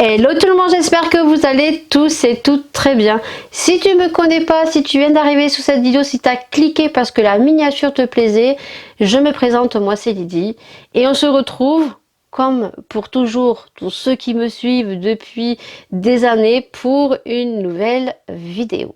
Hello tout le monde, j'espère que vous allez tous et toutes très bien. Si tu me connais pas, si tu viens d'arriver sous cette vidéo, si tu as cliqué parce que la miniature te plaisait, je me présente, moi c'est Lydie. Et on se retrouve, comme pour toujours, tous ceux qui me suivent depuis des années, pour une nouvelle vidéo.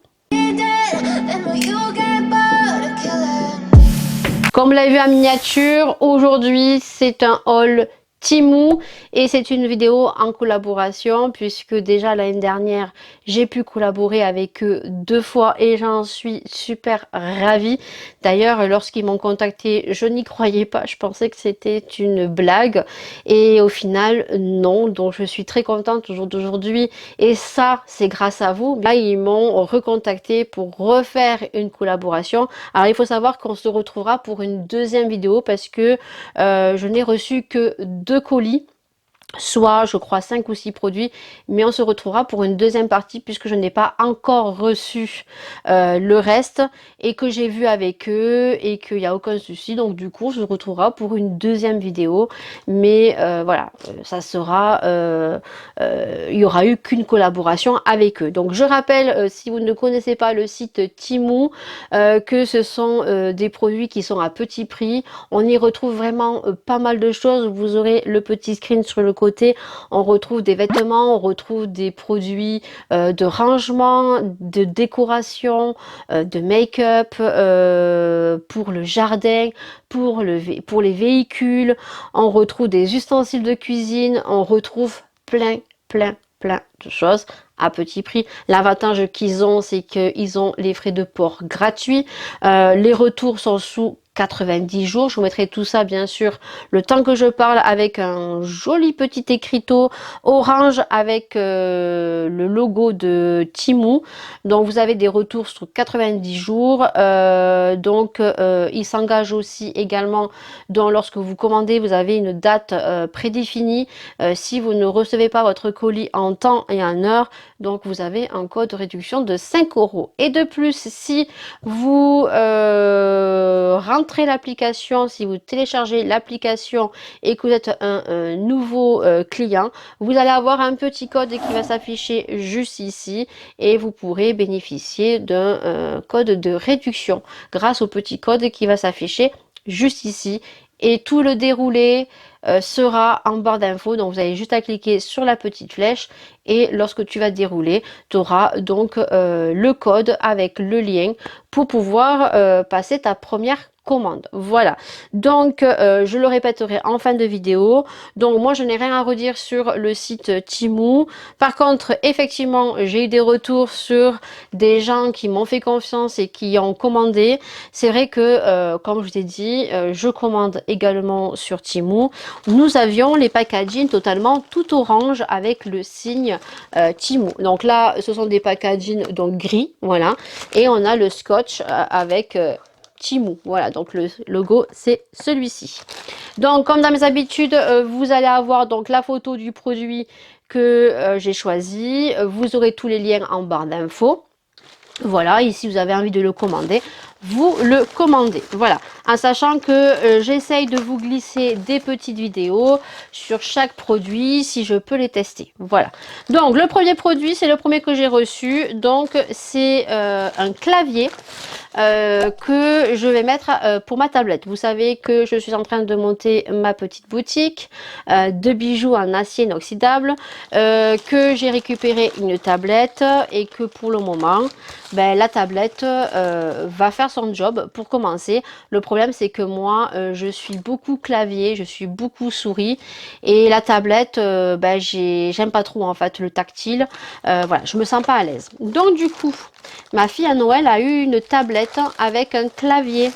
Comme vous l'avez vu en miniature, aujourd'hui c'est un haul Temu et c'est une vidéo en collaboration puisque déjà l'année dernière j'ai pu collaborer avec eux 2 fois et j'en suis super ravie. D'ailleurs lorsqu'ils m'ont contacté je n'y croyais pas, je pensais que c'était une blague et au final non, donc je suis très contente au jour d'aujourd'hui et ça c'est grâce à vous. Là ils m'ont recontacté pour refaire une collaboration. Alors il faut savoir qu'on se retrouvera pour une deuxième vidéo parce que je n'ai reçu que 2 colis, soit je crois 5 ou 6 produits, mais on se retrouvera pour une deuxième partie puisque je n'ai pas encore reçu le reste et que j'ai vu avec eux et qu'il n'y a aucun souci, donc du coup on se retrouvera pour une deuxième vidéo, mais voilà, ça sera il y aura eu qu'une collaboration avec eux. Donc je rappelle, si vous ne connaissez pas le site Temu, que ce sont des produits qui sont à petit prix. On y retrouve vraiment pas mal de choses. Vous aurez le petit screen sur le côté. On retrouve des vêtements, on retrouve des produits de rangement, de décoration, de make-up, pour le jardin, pour les véhicules. On retrouve des ustensiles de cuisine. On retrouve plein de choses à petit prix. L'avantage qu'ils ont, c'est qu'ils ont les frais de port gratuits. Les retours sont sous 90 jours. Je vous mettrai tout ça, bien sûr, le temps que je parle, avec un joli petit écriteau orange avec le logo de Temu. Donc, vous avez des retours sur 90 jours. Il s'engage aussi également, donc, lorsque vous commandez, vous avez une date prédéfinie. Si vous ne recevez pas votre colis en temps et en heure, donc vous avez un code de réduction de 5 €. Et de plus, si vous rentrez l'application, si vous téléchargez l'application et que vous êtes un nouveau client, vous allez avoir un petit code qui va s'afficher juste ici et vous pourrez bénéficier d'un code de réduction grâce au petit code qui va s'afficher juste ici. Et tout le déroulé sera en barre d'infos, donc vous avez juste à cliquer sur la petite flèche et lorsque tu vas dérouler, tu auras donc le code avec le lien pour pouvoir passer ta première commande. Voilà, donc je le répéterai en fin de vidéo. Donc moi je n'ai rien à redire sur le site Temu. Par contre, effectivement, j'ai eu des retours sur des gens qui m'ont fait confiance et qui ont commandé. C'est vrai que comme je t'ai dit, je commande également sur Temu. Nous avions les packaging totalement tout orange avec le signe Temu. Donc là ce sont des packaging donc gris, voilà, et on a le scotch avec Temu. Voilà, donc le logo c'est celui-ci. Donc comme dans mes habitudes, vous allez avoir donc la photo du produit que j'ai choisi. Vous aurez tous les liens en barre d'infos. Voilà, ici vous avez envie de le commander, vous le commandez. Voilà, en sachant que j'essaye de vous glisser des petites vidéos sur chaque produit si je peux les tester. Voilà, donc le premier produit, c'est le premier que j'ai reçu. Donc c'est un clavier que je vais mettre pour ma tablette. Vous savez que je suis en train de monter ma petite boutique de bijoux en acier inoxydable, que j'ai récupéré une tablette et que pour le moment ben, la tablette va faire son job pour commencer. Le problème c'est que moi je suis beaucoup clavier, je suis beaucoup souris et la tablette ben, j'aime pas trop en fait le tactile. Voilà, je me sens pas à l'aise. Donc du coup ma fille à Noël a eu une tablette avec un clavier.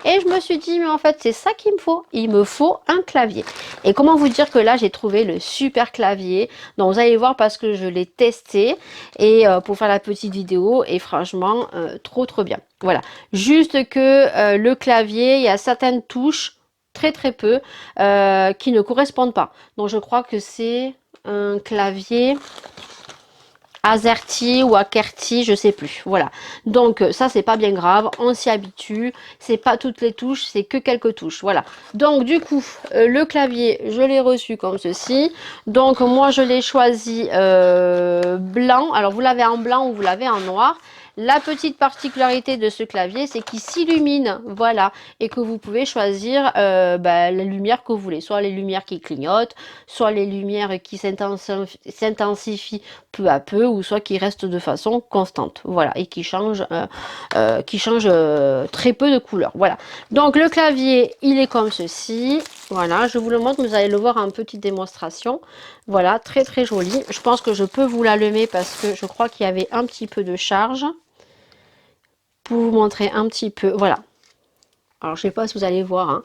Et je me suis dit, mais en fait, c'est ça qu'il me faut. Il me faut un clavier. Et comment vous dire que là, j'ai trouvé le super clavier. Donc, vous allez voir parce que je l'ai testé. Et pour faire la petite vidéo. Et franchement, trop bien. Voilà. Juste que le clavier, il y a certaines touches, très peu, qui ne correspondent pas. Donc, je crois que c'est un clavier AZERTY ou AQWERTY, je sais plus. Voilà. Donc ça c'est pas bien grave, on s'y habitue. C'est pas toutes les touches, c'est que quelques touches. Voilà. Donc du coup, le clavier, je l'ai reçu comme ceci. Donc moi je l'ai choisi blanc. Alors vous l'avez en blanc ou vous l'avez en noir. La petite particularité de ce clavier, c'est qu'il s'illumine, voilà, et que vous pouvez choisir la lumière que vous voulez, soit les lumières qui clignotent, soit les lumières qui s'intensifient peu à peu, ou soit qui restent de façon constante, voilà, et qui changent très peu de couleurs, voilà. Donc le clavier, il est comme ceci, voilà, je vous le montre, vous allez le voir en petite démonstration, voilà, très très joli. Je pense que je peux vous l'allumer parce que je crois qu'il y avait un petit peu de charge. Pour vous montrer un petit peu, voilà. Alors je sais pas si vous allez voir, hein.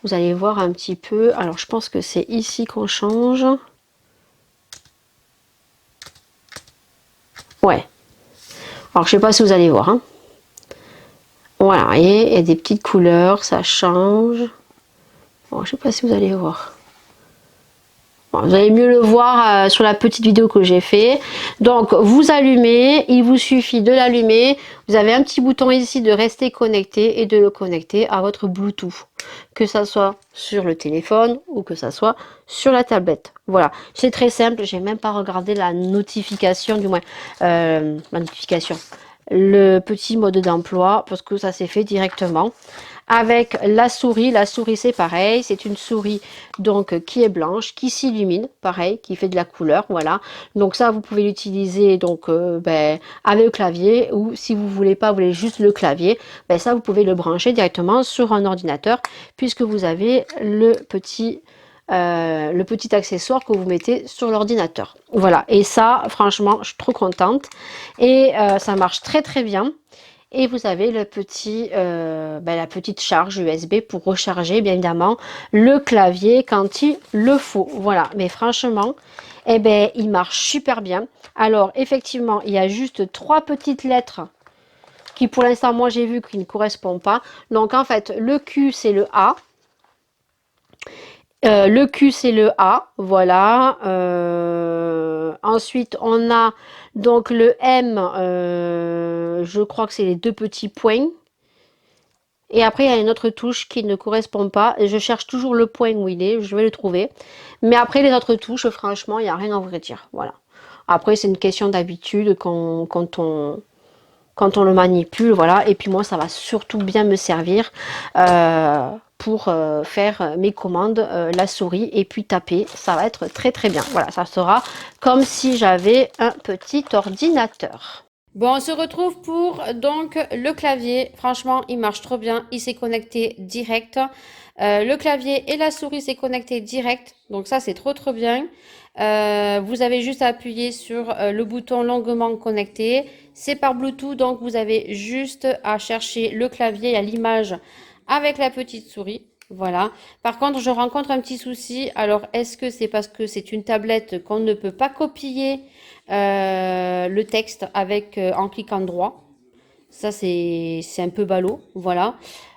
Vous allez voir un petit peu. Alors je pense que c'est ici qu'on change. Ouais. Alors je sais pas si vous allez voir, hein. Voilà, et il y a des petites couleurs, ça change. Bon, je sais pas si vous allez voir. Bon, vous allez mieux le voir sur la petite vidéo que j'ai fait. Donc vous allumez, il vous suffit de l'allumer. Vous avez un petit bouton ici de rester connecté et de le connecter à votre Bluetooth. Que ça soit sur le téléphone ou que ça soit sur la tablette. Voilà, c'est très simple, j'ai même pas regardé la notification, du moins la notification. Le petit mode d'emploi parce que ça s'est fait directement. Avec la souris c'est pareil, c'est une souris donc qui est blanche, qui s'illumine, pareil, qui fait de la couleur, voilà. Donc ça vous pouvez l'utiliser donc avec le clavier, ou si vous voulez pas, vous voulez juste le clavier, ça vous pouvez le brancher directement sur un ordinateur puisque vous avez le petit accessoire que vous mettez sur l'ordinateur. Voilà, et ça franchement je suis trop contente et ça marche très très bien. Et vous avez le petit, la petite charge USB pour recharger bien évidemment le clavier quand il le faut. Voilà, mais franchement, il marche super bien. Alors effectivement, il y a juste 3 petites lettres qui pour l'instant, moi j'ai vu qu'ils ne correspondent pas. Donc en fait, le Q c'est le A. Le Q c'est le A, voilà. Ensuite on a donc le M, je crois que c'est les 2 petits points. Et après il y a une autre touche qui ne correspond pas. Et je cherche toujours le point où il est, je vais le trouver. Mais après les autres touches, franchement, il n'y a rien à vrai dire. Voilà. Après c'est une question d'habitude quand on le manipule, voilà. Et puis moi ça va surtout bien me servir pour faire mes commandes, la souris et puis taper, ça va être très très bien. Voilà, ça sera comme si j'avais un petit ordinateur. Bon, on se retrouve pour donc le clavier. Franchement, il marche trop bien. Il s'est connecté direct. Le clavier et la souris s'est connecté direct. Donc ça, c'est trop trop bien. Vous avez juste à appuyer sur le bouton longuement connecté. C'est par Bluetooth, donc vous avez juste à chercher le clavier à l'image avec la petite souris. Voilà. Par contre, je rencontre un petit souci. Alors, est-ce que c'est parce que c'est une tablette qu'on ne peut pas copier le texte avec en cliquant droit? Ça, c'est un peu ballot. Voilà.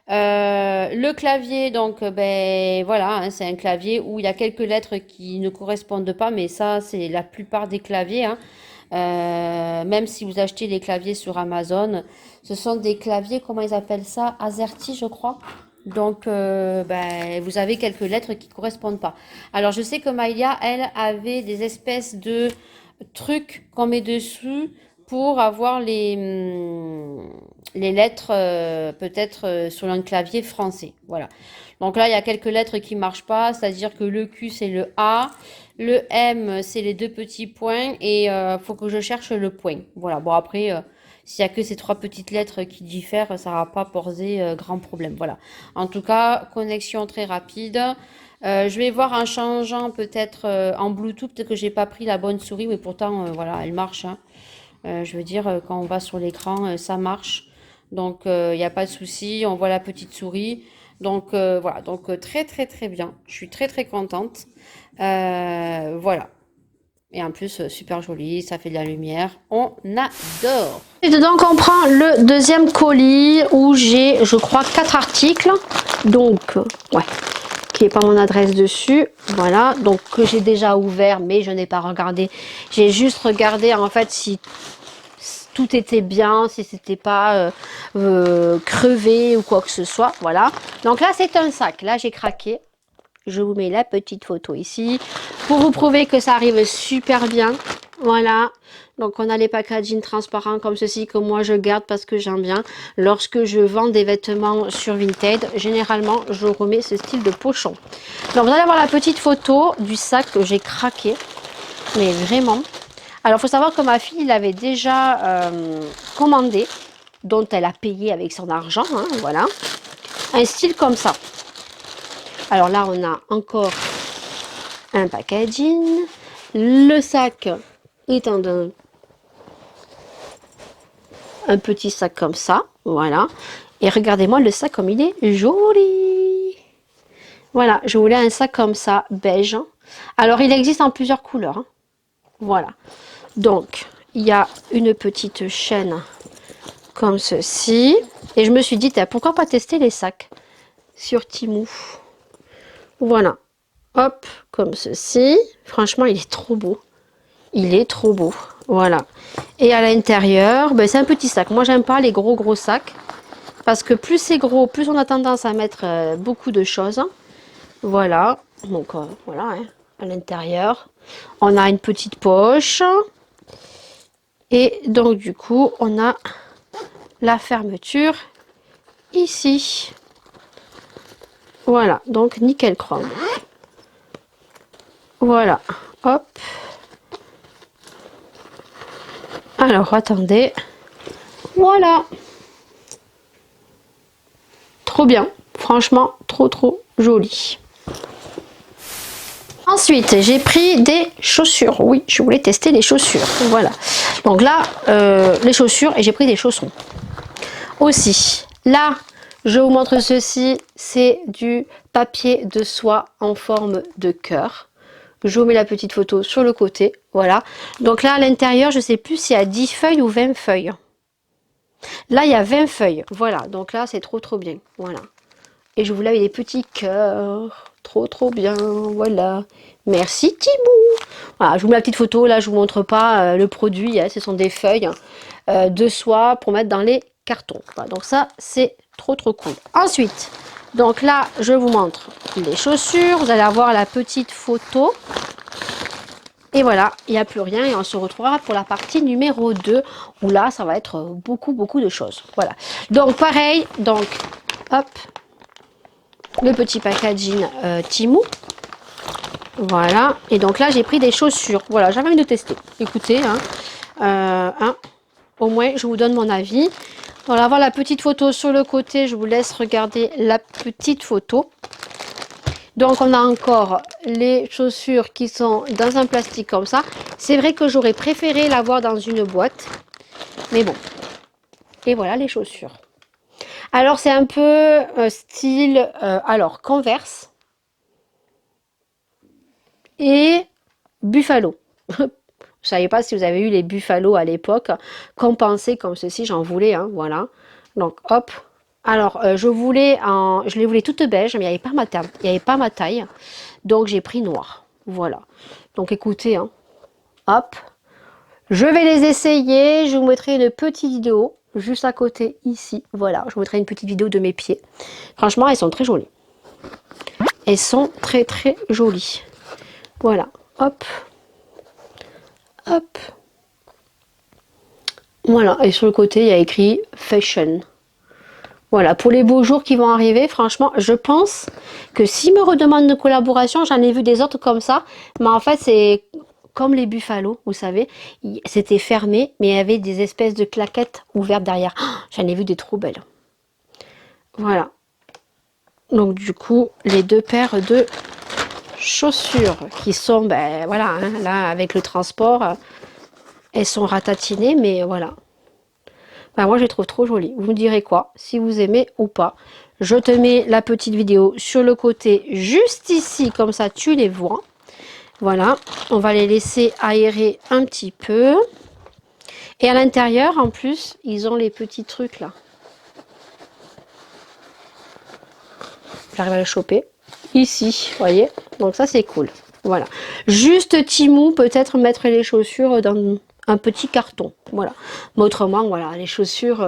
Le clavier, donc, voilà, hein, c'est un clavier où il y a quelques lettres qui ne correspondent pas, mais ça, c'est la plupart des claviers, hein. Même si vous achetez les claviers sur Amazon, ce sont des claviers, comment ils appellent ça? AZERTY, je crois. Donc, vous avez quelques lettres qui ne correspondent pas. Alors, je sais que Maïlia, elle, avait des espèces de trucs qu'on met dessus pour avoir les lettres peut-être sur un clavier français. Voilà. Donc là, il y a quelques lettres qui ne marchent pas, c'est-à-dire que le Q, c'est le A, le M, c'est les 2 petits points, et faut que je cherche le point. Voilà. Bon, après, s'il n'y a que ces 3 petites lettres qui diffèrent, ça ne va pas poser grand problème. Voilà. En tout cas, connexion très rapide. Je vais voir en changeant peut-être en Bluetooth, peut-être que j'ai pas pris la bonne souris, mais pourtant, voilà, elle marche, hein. Je veux dire, quand on va sur l'écran, ça marche. Donc, il n'y a pas de souci. On voit la petite souris. Donc, voilà. Donc, très, très, très bien. Je suis très, très contente. Voilà. Et en plus, super joli. Ça fait de la lumière. On adore. Et dedans, on prend le deuxième colis où j'ai, je crois, 4 articles. Donc, ouais. qui n'est pas mon adresse dessus. Voilà, donc que j'ai déjà ouvert, mais je n'ai pas regardé. J'ai juste regardé en fait si tout était bien, si c'était pas crevé ou quoi que ce soit. Voilà, donc là c'est un sac. Là j'ai craqué. Je vous mets la petite photo ici pour vous prouver que ça arrive super bien. Voilà, donc on a les packaging transparents comme ceci que moi je garde parce que j'aime bien. Lorsque je vends des vêtements sur Vinted, généralement je remets ce style de pochon. Donc vous allez voir la petite photo du sac que j'ai craqué, mais vraiment. Alors il faut savoir que ma fille l'avait déjà commandé, dont elle a payé avec son argent, hein, voilà. Un style comme ça. Alors là on a encore un packaging. Le sac est un petit sac comme ça, voilà. Et regardez-moi le sac comme il est joli. Voilà, je voulais un sac comme ça, beige. Alors il existe en plusieurs couleurs, hein. Voilà. Donc il y a une petite chaîne comme ceci. Et je me suis dit, pourquoi pas tester les sacs sur Temu. Voilà. Hop, comme ceci. Franchement, il est trop beau. Il est trop beau. Voilà. Et à l'intérieur, ben, c'est un petit sac. Moi, j'aime pas les gros sacs. Parce que plus c'est gros, plus on a tendance à mettre beaucoup de choses. Voilà. Donc, voilà. Hein. À l'intérieur, on a une petite poche. Et donc, du coup, on a la fermeture ici. Voilà. Donc, nickel chrome. Voilà. Hop. Alors, attendez. Voilà. Trop bien. Franchement, trop joli. Ensuite, j'ai pris des chaussures. Oui, je voulais tester les chaussures. Voilà. Donc là, les chaussures et j'ai pris des chaussons. Aussi, là, je vous montre ceci. C'est du papier de soie en forme de cœur. Je vous mets la petite photo sur le côté. Voilà. Donc là, à l'intérieur, je ne sais plus s'il y a 10 feuilles ou 20 feuilles. Là, il y a 20 feuilles. Voilà. Donc là, c'est trop bien. Voilà. Et je vous lave des petits cœurs. Trop bien. Voilà. Merci Temu. Voilà, je vous mets la petite photo. Là, je vous montre pas le produit. Hein, ce sont des feuilles de soie pour mettre dans les cartons. Voilà, donc ça, c'est trop cool. Ensuite, donc là, je vous montre les chaussures. Vous allez avoir la petite photo. Et voilà, il n'y a plus rien et on se retrouvera pour la partie numéro 2 où là, ça va être beaucoup de choses. Voilà. Donc, pareil. Donc, hop. Le petit packaging Temu. Voilà. Et donc là, j'ai pris des chaussures. Voilà, j'avais envie de tester. Écoutez, au moins, je vous donne mon avis. Voilà, voir la petite photo sur le côté. Je vous laisse regarder la petite photo. Donc, on a encore les chaussures qui sont dans un plastique comme ça. C'est vrai que j'aurais préféré l'avoir dans une boîte. Mais bon. Et voilà les chaussures. Alors, c'est un peu style, alors, Converse et Buffalo. Je ne savais pas si vous avez eu les Buffalo à l'époque. Compensés comme ceci, j'en voulais, hein, voilà. Donc, hop. Alors, je les voulais toutes beiges, mais il n'y avait pas ma taille. Donc, j'ai pris noir. Voilà. Donc, écoutez, hein, hop. Je vais les essayer. Je vous mettrai une petite vidéo juste à côté, ici. Voilà, je vous mettrai une petite vidéo de mes pieds. Franchement, elles sont très jolies. Elles sont très jolies. Voilà, hop. Hop. Voilà, et sur le côté, il y a écrit Fashion. Voilà, pour les beaux jours qui vont arriver, franchement, je pense que s'ils me redemandent une collaboration, j'en ai vu des autres comme ça, mais en fait, c'est comme les Buffalo, vous savez, c'était fermé, mais il y avait des espèces de claquettes ouvertes derrière. Oh, j'en ai vu des trop belles. Voilà. Donc, du coup, les deux paires de chaussures qui sont, ben voilà, hein, là, avec le transport, elles sont ratatinées, mais voilà. Enfin, moi, je les trouve trop jolies. Vous me direz quoi, si vous aimez ou pas. Je te mets la petite vidéo sur le côté, juste ici, comme ça, tu les vois. Voilà, on va les laisser aérer un petit peu. Et à l'intérieur, en plus, ils ont les petits trucs là. J'arrive à le choper. ici, vous voyez. Donc ça c'est cool. Voilà. Juste Temu, peut-être mettre les chaussures dans un petit carton. Voilà. Mais autrement, voilà, les chaussures,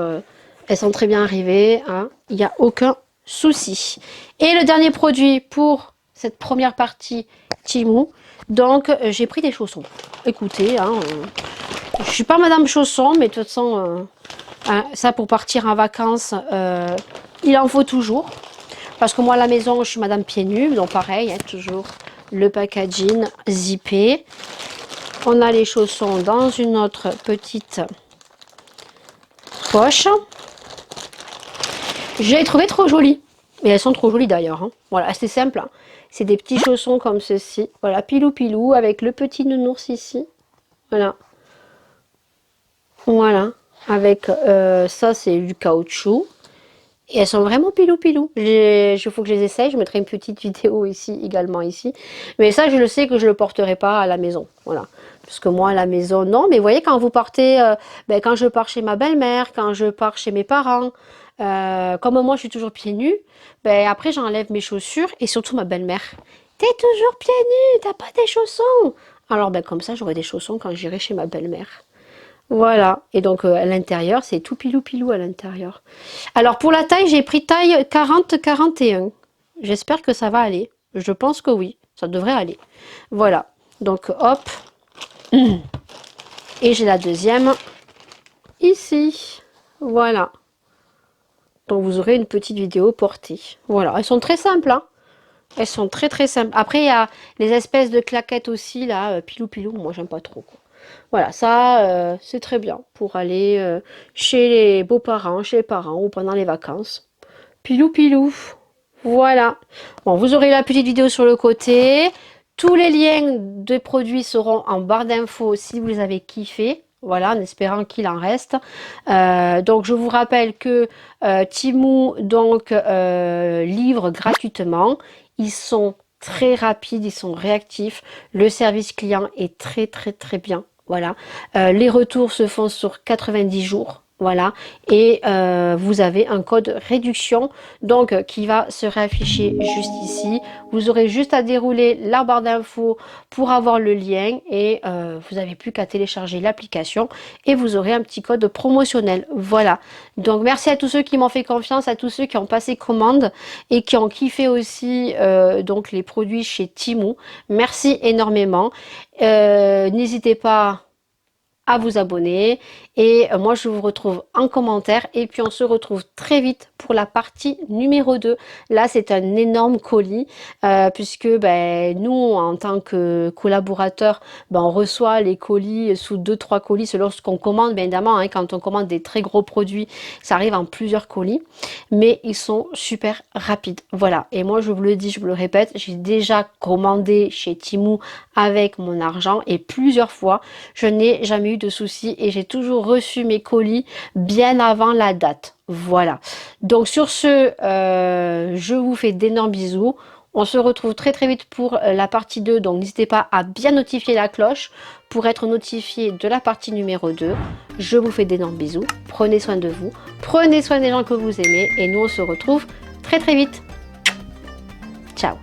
elles sont très bien arrivées. Hein. Il n'y a aucun souci. Et le dernier produit pour cette première partie Temu. Donc j'ai pris des chaussons. Écoutez, hein, je suis pas Madame Chausson, mais de toute façon, hein, ça pour partir en vacances, il en faut toujours. Parce que moi à la maison, je suis Madame Pieds Nus, donc pareil, hein, toujours le packaging zippé. On a les chaussons dans une autre petite poche. Je les ai trouvées trop jolies. Mais elles sont trop jolies d'ailleurs. Hein. Voilà, c'est simple. Hein. C'est des petits chaussons comme ceci. Voilà, pilou pilou avec le petit nounours ici. Voilà. Voilà. Avec ça, c'est du caoutchouc. Et elles sont vraiment pilou pilou. Il faut que je les essaye. Je mettrai une petite vidéo ici, également ici. Mais ça, je le sais que je ne le porterai pas à la maison. Voilà. Parce que moi, à la maison, non. Mais vous voyez, quand vous partez, quand je pars chez ma belle-mère, quand je pars chez mes parents, comme moi, je suis toujours pieds nus, après, j'enlève mes chaussures. Et surtout, ma belle-mère. T'es toujours pieds nus, t'as pas des chaussons. Alors, comme ça, j'aurai des chaussons quand j'irai chez ma belle-mère. Voilà, et donc à l'intérieur, c'est tout pilou pilou à l'intérieur. Alors pour la taille, j'ai pris taille 40-41. J'espère que ça va aller. Je pense que oui, ça devrait aller. Voilà, donc hop. Et j'ai la deuxième ici. Voilà. Donc vous aurez une petite vidéo portée. Voilà, elles sont très simples, hein. Elles sont très très simples. Après, il y a les espèces de claquettes aussi, là, pilou pilou. Moi, j'aime pas trop, quoi. Voilà, ça, c'est très bien pour aller chez les beaux-parents, chez les parents ou pendant les vacances. Pilou pilou. Voilà. Bon, vous aurez la petite vidéo sur le côté. Tous les liens des produits seront en barre d'infos si vous les avez kiffés. Voilà, en espérant qu'il en reste. Donc, je vous rappelle que Temu livre gratuitement. Ils sont très rapides, ils sont réactifs. Le service client est très, très, très bien. Voilà. Les retours se font sur 90 jours. Voilà, et vous avez un code réduction donc qui va se réafficher juste ici. Vous aurez juste à dérouler la barre d'infos pour avoir le lien et vous n'avez plus qu'à télécharger l'application et vous aurez un petit code promotionnel. Voilà, donc merci à tous ceux qui m'ont fait confiance, à tous ceux qui ont passé commande et qui ont kiffé aussi donc les produits chez Temu. Merci énormément. N'hésitez pas à vous abonner et moi je vous retrouve en commentaire et puis on se retrouve très vite pour la partie numéro 2. Là c'est un énorme colis puisque nous en tant que collaborateurs on reçoit les colis sous 2-3 colis selon ce qu'on commande. Bien évidemment hein, quand on commande des très gros produits ça arrive en plusieurs colis mais ils sont super rapides. Voilà, et moi je vous le dis, je vous le répète, j'ai déjà commandé chez Temu avec mon argent et plusieurs fois je n'ai jamais eu de soucis et j'ai toujours reçu mes colis bien avant la date. Voilà. Donc sur ce, je vous fais d'énormes bisous. On se retrouve très très vite pour la partie 2. Donc n'hésitez pas à bien notifier la cloche pour être notifié de la partie numéro 2. Je vous fais d'énormes bisous. Prenez soin de vous. Prenez soin des gens que vous aimez. Et nous on se retrouve très très vite. Ciao.